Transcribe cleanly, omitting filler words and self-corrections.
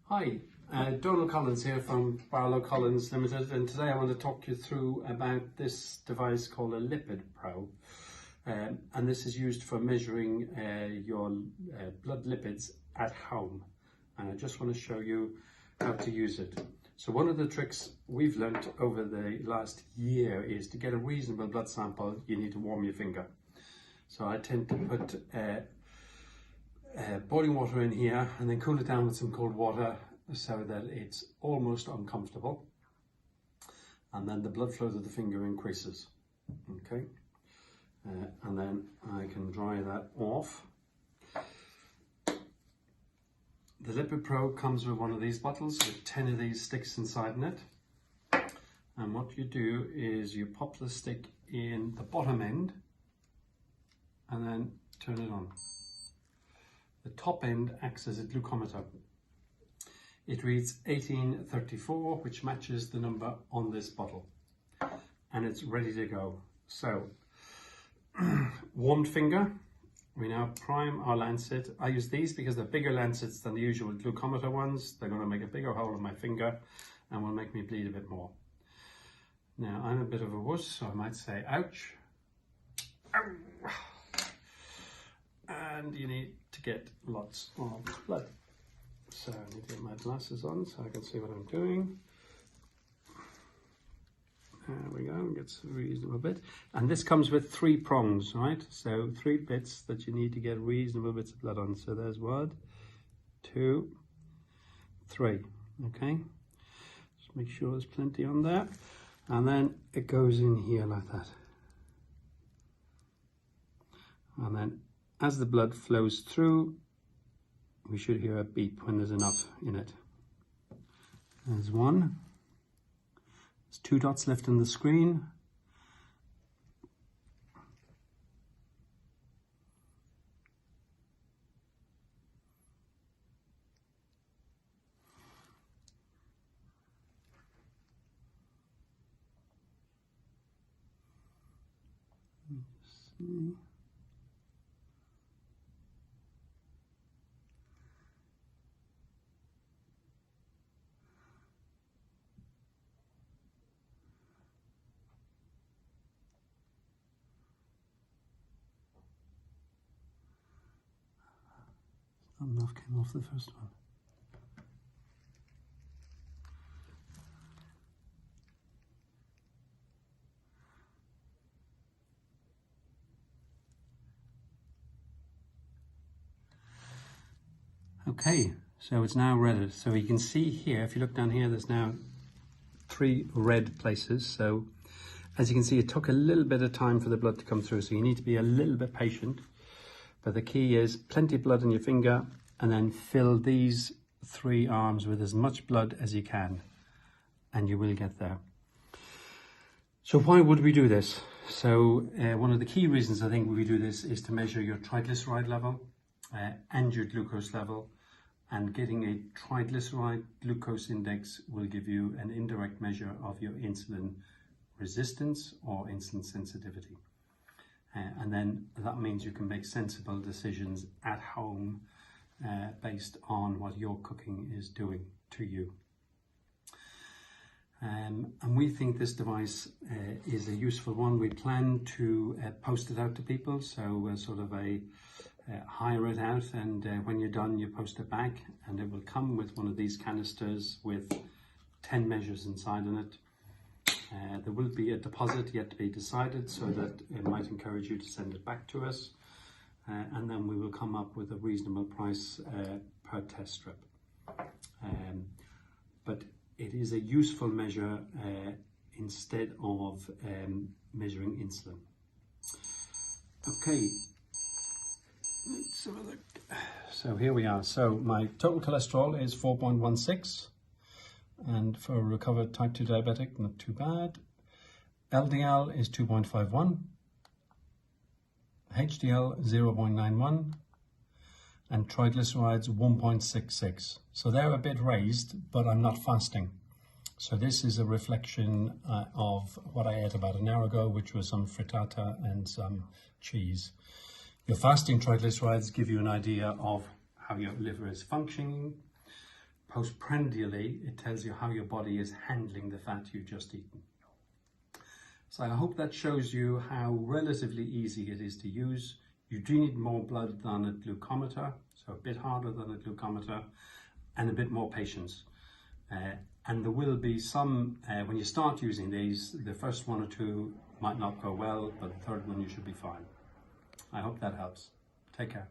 Hi, BarlowCollins here from BarlowCollins Limited, and today I want to talk you through about this device called a Lipidometer, and this is used for measuring your blood lipids at home. And I just want to show you how to use it. So one of the tricks we've learnt over the last year is to get a reasonable blood sample, you need to warm your finger. So I tend to put boiling water in here and then cool it down with some cold water so that it's almost uncomfortable, and then the blood flow to the finger increases. Okay, and then I can dry that off. The Lipidometer comes with one of these bottles with 10 of these sticks inside in it, and what you do is you pop the stick in the bottom end and then turn it on. The top end acts as a glucometer. It reads 1834, which matches the number on this bottle, and it's ready to go. So, warmed finger, we now prime our lancet. I use these because they're bigger lancets than the usual glucometer ones. They're going to make a bigger hole in my finger and will make me bleed a bit more. Now, I'm a bit of a wuss, so I might say ouch. Ow. And you need to get lots of blood. So I need to get my glasses on so I can see what I'm doing. There we go, gets a reasonable bit. And this comes with 3 prongs, right? So 3 bits that you need to get reasonable bits of blood on. So there's 1, 2, 3, okay? Just make sure there's plenty on there. And then it goes in here like that. And then as the blood flows through, we should hear a beep when there's enough in it. There's 1. There's 2 dots left on the screen. Let's see. Not enough came off the first one. Okay, so it's now ready. So you can see here, if you look down here, there's now 3 red places. So as you can see, it took a little bit of time for the blood to come through. So you need to be a little bit patient. But the key is plenty of blood in your finger, and then fill these 3 arms with as much blood as you can, and you will get there. So why would we do this? So one of the key reasons I think we do this is to measure your triglyceride level and your glucose level, and getting a triglyceride glucose index will give you an indirect measure of your insulin resistance or insulin sensitivity. And then that means you can make sensible decisions at home based on what your cooking is doing to you. And we think this device is a useful one. We plan to post it out to people, so sort of hire it out, and when you're done you post it back, and it will come with one of these canisters with 10 measures inside in it. There will be a deposit yet to be decided, so that it might encourage you to send it back to us, and then we will come up with a reasonable price per test strip. But it is a useful measure instead of measuring insulin. Okay, let's have a look. So here we are. So my total cholesterol is 4.16. And for a recovered type 2 diabetic, not too bad. LDL is 2.51, HDL 0.91, and triglycerides 1.66. So they're a bit raised, but I'm not fasting. So this is a reflection of what I ate about an hour ago, which was some frittata and some cheese. Your fasting triglycerides give you an idea of how your liver is functioning. postprandially, it tells you how your body is handling the fat you've just eaten. So I hope that shows you how relatively easy it is to use. You do need more blood than a glucometer, so a bit harder than a glucometer, and a bit more patience. And there will be some, when you start using these, the first one or two might not go well, but the third one you should be fine. I hope that helps. Take care.